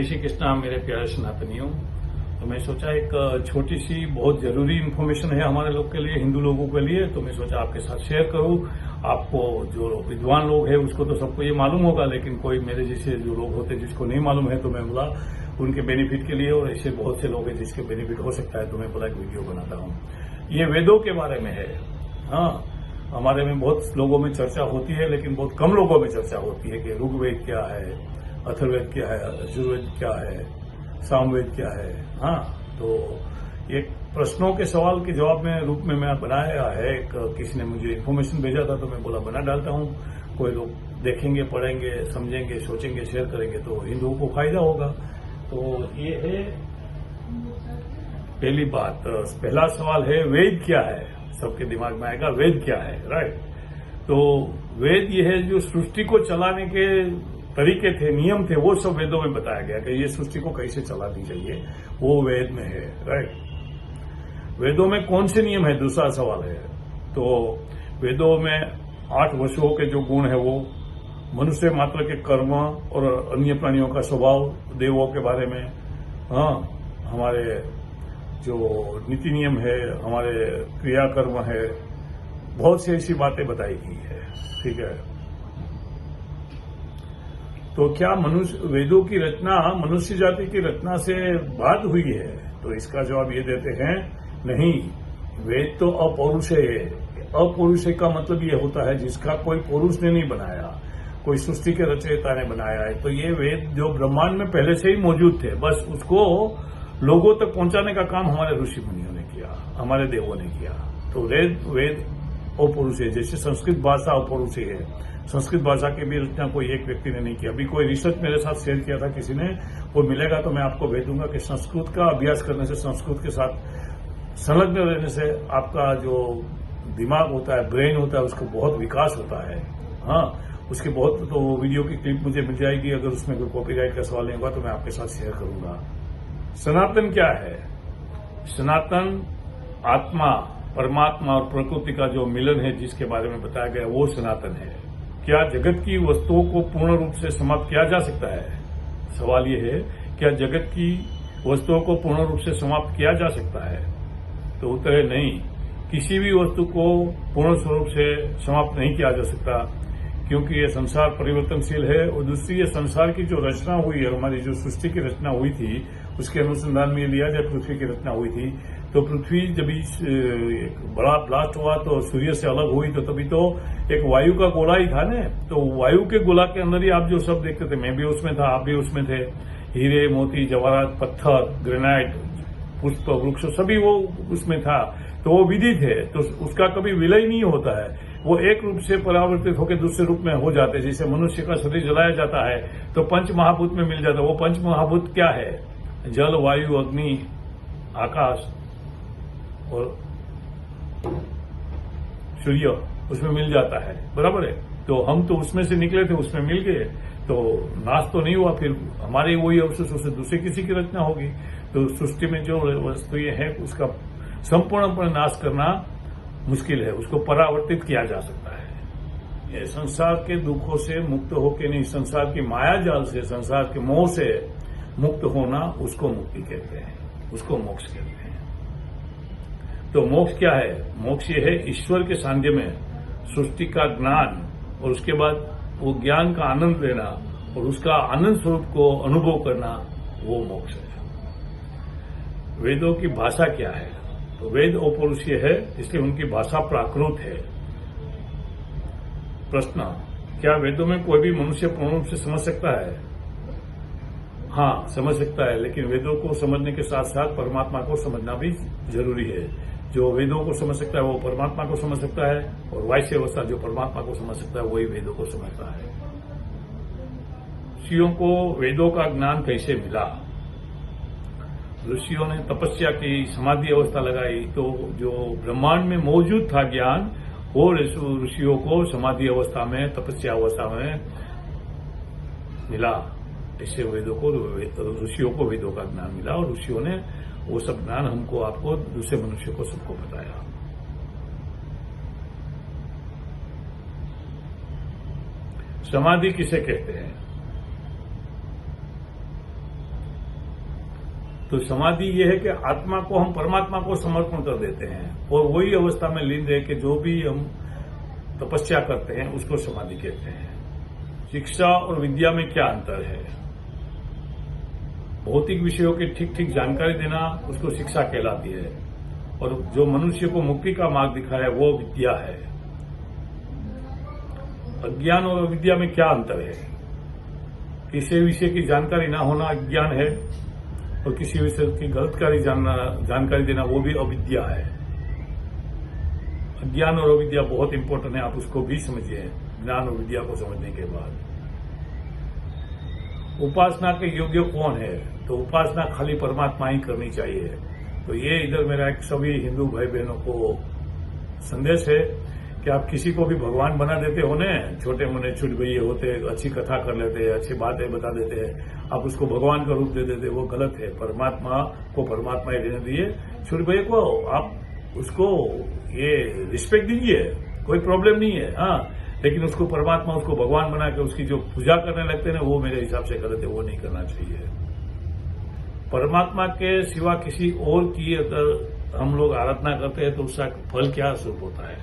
जय श्री कृष्णा मेरे प्यारे सनातनियों। तो मैं सोचा एक छोटी सी बहुत जरूरी इन्फॉर्मेशन है हमारे लोग के लिए, हिंदू लोगों के लिए, तो मैं सोचा आपके साथ शेयर करूं। आपको जो विद्वान लोग हैं उसको तो सबको ये मालूम होगा, लेकिन कोई मेरे जैसे जो लोग होते हैं जिसको नहीं मालूम है, तो मैं बोला उनके बेनिफिट के लिए, और ऐसे बहुत से लोग हैं जिसके बेनिफिट हो सकता है, तो मैं बोला एक वीडियो बनाता हूं। ये वेदों के बारे में है। हाँ, हमारे में बहुत लोगों में चर्चा होती है, लेकिन बहुत कम लोगों में चर्चा होती है कि ऋग्वेद क्या है, अथर्ववेद क्या है, यजुर्वेद क्या है, सामवेद क्या है। हाँ, तो एक प्रश्नों के सवाल के जवाब में रूप में मैं बनाया है। किसी ने मुझे इन्फॉर्मेशन भेजा था, तो मैं बोला बना डालता हूं। कोई लोग देखेंगे, पढ़ेंगे, समझेंगे, सोचेंगे, शेयर करेंगे, तो हिंदुओं को फायदा होगा। तो ये है पहली बात। पहला सवाल है वेद क्या है। सबके दिमाग में आएगा वेद क्या है, राइट। तो वेद ये है जो सृष्टि को चलाने के तरीके थे, नियम थे, वो सब वेदों में बताया गया कि ये सृष्टि को कैसे चलानी चाहिए, वो वेद में है, राइट। वेदों में कौन से नियम है, दूसरा सवाल है। तो वेदों में 8 वसुओं के जो गुण है वो, मनुष्य मात्र के कर्म और अन्य प्राणियों का स्वभाव, देवों के बारे में, हाँ, हमारे जो नीति नियम है, हमारे क्रियाकर्म है, बहुत सी ऐसी बातें बताई गई है, ठीक है। तो क्या मनुष्य वेदों की रचना मनुष्य जाति की रचना से बाद हुई है? तो इसका जवाब ये देते हैं, नहीं, वेद तो अपौरुषेय है। अपौरुषेय का मतलब ये होता है जिसका कोई पुरुष ने नहीं बनाया, कोई सृष्टि के रचयिता ने बनाया है। तो ये वेद जो ब्रह्मांड में पहले से ही मौजूद थे, बस उसको लोगों तक पहुंचाने का काम हमारे ऋषि मुनियों ने किया, हमारे देवों ने किया। तो वेद अपौरुषेय, जैसे संस्कृत भाषा अपौरुषेय है, संस्कृत भाषा की भी रचना कोई एक व्यक्ति ने नहीं किया। अभी कोई रिसर्च मेरे साथ शेयर किया था किसी ने, वो मिलेगा तो मैं आपको भेज दूंगा कि संस्कृत का अभ्यास करने से, संस्कृत के साथ संलग्न रहने से आपका जो दिमाग होता है, ब्रेन होता है, उसको बहुत विकास होता है। हाँ, उसके बहुत, तो वीडियो की क्लिप मुझे मिल जाएगी, अगर उसमें कोई कॉपीराइट का सवाल नहीं होगा तो मैं आपके साथ शेयर करूंगा। सनातन क्या है? सनातन आत्मा, परमात्मा और प्रकृति का जो मिलन है, जिसके बारे में बताया गया, वो सनातन है। क्या जगत की वस्तुओं को पूर्ण रूप से समाप्त किया जा सकता है? सवाल यह है, क्या जगत की वस्तुओं को पूर्ण रूप से समाप्त किया जा सकता है? तो उत्तर है नहीं, किसी भी वस्तु को पूर्ण स्वरूप से समाप्त नहीं किया जा सकता, क्योंकि यह संसार परिवर्तनशील है। और दूसरी, ये संसार की जो रचना हुई है, हमारी जो सृष्टि की रचना हुई थी, उसके अनुसंधान में लिया जब पृथ्वी की रचना हुई थी, तो पृथ्वी जब एक बड़ा ब्लास्ट हुआ तो सूर्य से अलग हुई, तो तभी तो एक वायु का गोला ही था ना। तो वायु के गोला के अंदर ही आप जो सब देखते थे, मैं भी उसमें था, आप भी उसमें थे, हीरे, मोती, जवाहरात, पत्थर, ग्रेनाइट, पुष्प, वृक्ष, सभी वो उसमें था। तो वो विधि थे, तो उसका कभी विलय नहीं होता है, वो एक रूप से परावर्तित होकर दूसरे रूप में हो जाते हैं। जैसे मनुष्य का शरीर जलाया जाता है तो पंच महाभूत में मिल जाता है। वो पंच महाभूत क्या है? जल, वायु, अग्नि, आकाश और सूर्य, उसमें मिल जाता है, बराबर है। तो हम तो उसमें से निकले थे, उसमें मिल गए, तो नाश तो नहीं हुआ। फिर हमारे वही अवशेष उससे दूसरे किसी की रचना होगी। तो सृष्टि में जो वस्तुएं हैं उसका संपूर्णपणे नाश करना मुश्किल है, उसको परावर्तित किया जा सकता है। ये संसार के दुखों से मुक्त होके नहीं, संसार की माया जाल से, संसार के मोह से मुक्त होना, उसको मुक्ति कहते हैं, उसको मोक्ष कहते हैं। तो मोक्ष क्या है? मोक्ष ये है ईश्वर के सानिध्य में सृष्टि का ज्ञान, और उसके बाद वो ज्ञान का आनंद लेना और उसका आनंद स्वरूप को अनुभव करना, वो मोक्ष है। वेदों की भाषा क्या है? तो वेद अपौरुषीय है, इसलिए उनकी भाषा प्राकृत है। प्रश्न, क्या वेदों में कोई भी मनुष्य पूर्ण रूप से समझ सकता है? हाँ, समझ सकता है, लेकिन वेदों को समझने के साथ साथ परमात्मा को समझना भी जरूरी है। जो वेदों को समझ सकता है वो परमात्मा को समझ सकता है, और वैसे अवस्था जो परमात्मा को समझ सकता है वही वेदों को समझता है। ऋषियों को वेदों का ज्ञान कैसे मिला? ऋषियों ने तपस्या की, समाधि अवस्था लगाई, तो जो ब्रह्मांड में मौजूद था ज्ञान, वो ऋषियों को समाधि अवस्था में, तपस्या अवस्था में मिला। इससे वेदों को, ऋषियों को वेदों का ज्ञान मिला, और ऋषियों ने वो सब ज्ञान हमको, आपको, दूसरे मनुष्य को, सबको बताया। समाधि किसे कहते हैं? तो समाधि ये है कि आत्मा को हम परमात्मा को समर्पण कर देते हैं और वही अवस्था में लीन रह के जो भी हम तपस्या करते हैं उसको समाधि कहते हैं। शिक्षा और विद्या में क्या अंतर है? भौतिक विषयों की ठीक ठीक जानकारी देना उसको शिक्षा कहलाती है और जो मनुष्य को मुक्ति का मार्ग दिखाए वो विद्या है। अज्ञान और अविद्या में क्या अंतर है? किसी विषय की जानकारी ना होना अज्ञान है और किसी विषय की गलत जानकारी देना वो भी अविद्या है। ज्ञान और अविद्या बहुत इंपॉर्टेंट है, आप उसको भी समझिए ज्ञान और विद्या को समझने के बाद। उपासना के योग्य कौन है? तो उपासना खाली परमात्मा ही करनी चाहिए। तो ये इधर मेरा एक सभी हिंदू भाई बहनों को संदेश है कि आप किसी को भी भगवान बना देते हो ना, छोटे मोटे छुटभैये होते, अच्छी कथा कर लेते हैं, अच्छी बातें बता देते हैं, आप उसको भगवान का रूप दे देते, वो गलत है। परमात्मा को परमात्मा ही रहने दिए, छुटभैये को आप उसको ये रिस्पेक्ट दीजिए, कोई प्रॉब्लम नहीं है। हाँ, लेकिन उसको परमात्मा उसको भगवान बना के उसकी जो पूजा करने लगते हैं वो मेरे हिसाब से गलत है, वो नहीं करना चाहिए। परमात्मा के सिवा किसी और की अगर हम लोग आराधना करते हैं तो उसका फल क्या स्वरूप होता है?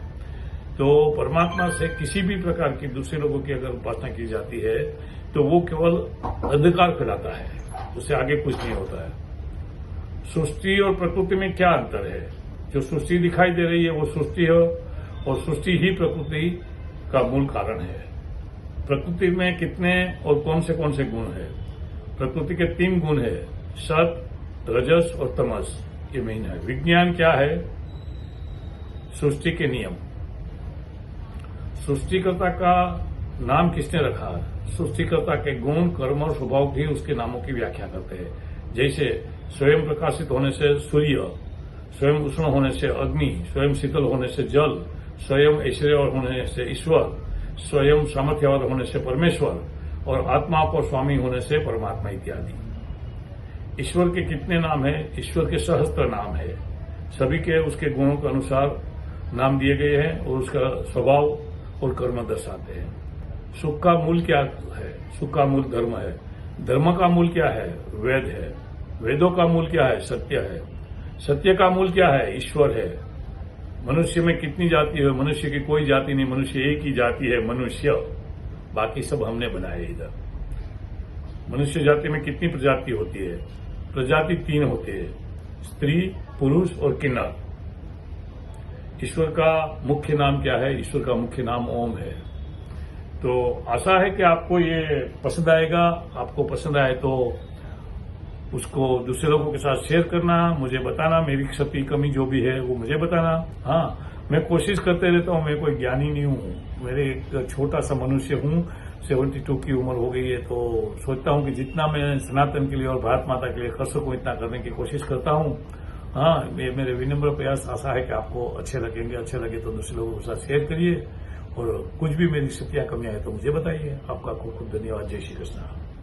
तो परमात्मा से किसी भी प्रकार की दूसरे लोगों की अगर उपासना की जाती है तो वो केवल अंधकार फैलाता है, उससे आगे कुछ नहीं होता है। सृष्टि और प्रकृति में क्या अंतर है? जो सृष्टि दिखाई दे रही है वो सृष्टि है और सृष्टि ही प्रकृति का मूल कारण है। प्रकृति में कितने और कौन से गुण है? प्रकृति के 3 गुण है, सत, रजस और तमस, ये मेन है। विज्ञान क्या है? सृष्टि के नियम। सृष्टिकर्ता का नाम किसने रखा? सृष्टिकर्ता के गुण, कर्म और स्वभाव भी उसके नामों की व्याख्या करते हैं। जैसे स्वयं प्रकाशित होने से सूर्य, स्वयं उष्ण होने से अग्नि, स्वयं शीतल होने से जल, स्वयं ऐश्वर्य होने से ईश्वर, स्वयं सामर्थ्यवान होने से परमेश्वर और आत्मा को स्वामी होने से परमात्मा इत्यादि। ईश्वर के कितने नाम है? ईश्वर के सहस्त्र नाम है, सभी के उसके गुणों के अनुसार नाम दिए गए हैं और उसका स्वभाव और कर्म दर्शाते हैं। सुख का मूल क्या है? सुख का मूल धर्म है। धर्म का मूल क्या है? वेद है। वेदों का मूल क्या है? सत्य है। सत्य का मूल क्या है? ईश्वर है। मनुष्य में कितनी जाति है? मनुष्य की कोई जाति नहीं, मनुष्य एक ही जाति है, मनुष्य। बाकी सब हमने बनाए इधर। मनुष्य जाति में कितनी प्रजाति होती है? प्रजाति 3 होती है, स्त्री, पुरुष और किन्नर। ईश्वर का मुख्य नाम क्या है? ईश्वर का मुख्य नाम ओम है। तो आशा है कि आपको ये पसंद आएगा। आपको पसंद आए तो उसको दूसरे लोगों के साथ शेयर करना, मुझे बताना, मेरी क्षति कमी जो भी है वो मुझे बताना। हाँ, मैं कोशिश करते रहता हूँ, मैं कोई ज्ञानी नहीं हूँ, मेरे एक छोटा सा मनुष्य हूँ, 72 की उम्र हो गई है। तो सोचता हूँ कि जितना मैं सनातन के लिए और भारत माता के लिए कर सकूँ इतना करने की कोशिश करता हूँ। हाँ, ये मेरे विनम्र प्रयास। आशा है कि आपको अच्छे लगेंगे। अच्छे लगे तो दूसरे लोगों के साथ शेयर करिए और कुछ भी मेरी क्षतियां कमियां है तो मुझे बताइए। आपका खूब खूब धन्यवाद। जय श्री कृष्ण।